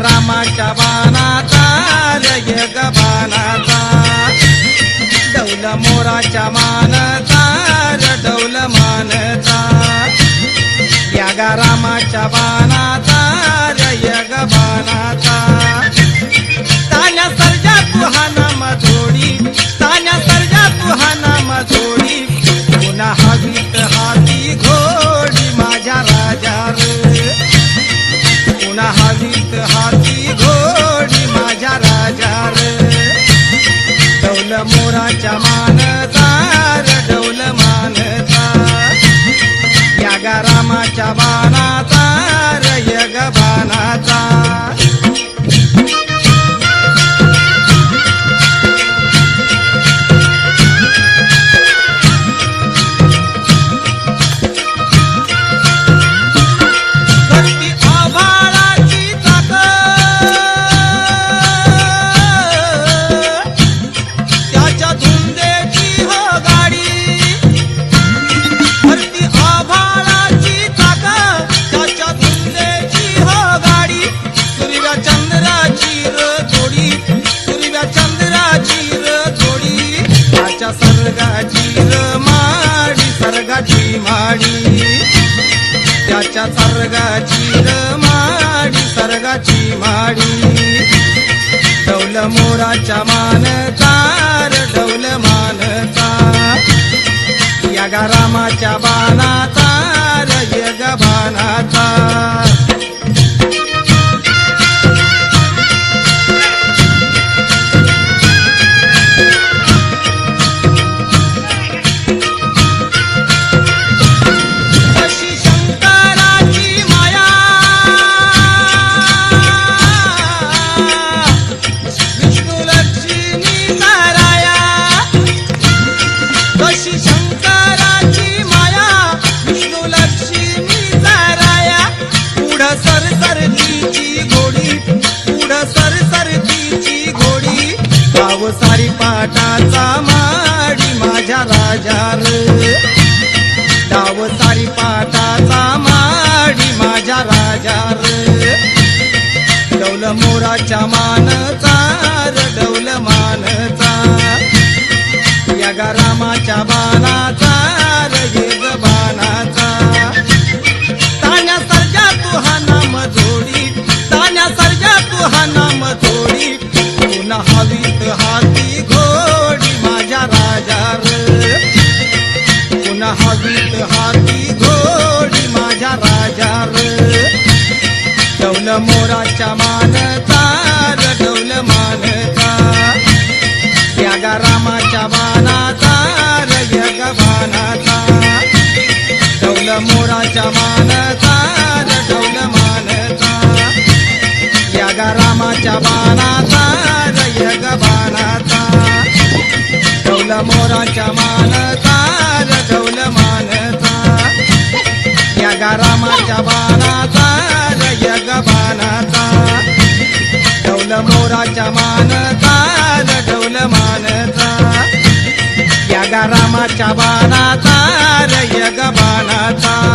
रामाच्या बाणाचा यग बाणाचा डौल मोराच्या मानचा डौल मानचा या गा रामाच्या बाणाचा यग बाणाचा तान्या सर्जा तुहा नाम जोडी तान्या सर्जा तुहा नाम जोडी पुन्हा हवीत हाती घोडी माझ्या राजा पुन्हा हवीत हाती घोडी माझ्या राजा डौल मोराच्या मानचा डौल मानचा या गा रामाच्या बाणाचा यग बाणाचा सर्गाची माडी त्याच्या सर्गाची माडी सर्गाची माडी डौल मोराच्या मानचा डौल मानचा या गा रामाच्या बाणाचा यग बाणाचा सारी पाटाचा माडी माझ्या राजा डाव सारी पाटाचा माडी माझ्या राजा डौल मोराच्या मानचा डौल मानचा या गा रामाच्या बाणाचा यग बाणाचा तान्या सर्जा तुहा नाम जोडी तान्या सर्जा तुहा नाम जोडी पुन्हा हवीत हाती घोडी माझ्या राजा पुन्हा हवीत हाती घोडी माझ्या राजा डौल मोराच्या मानचा डौल मानचा या गा रामाच्या बाणाचा यग बाणाचा डौल मोराच्या मानचा डौल मानचा या गा रामाच्या बाणाचा यग बाणाचा डौल मोराच्या मानचा डौल मानचा या गा रामाच्या बाणाचा यग बाणाचा डौल मोराच्या मानचा डौल मानचा या गा रामाच्या बाणाचा यग बाणाचा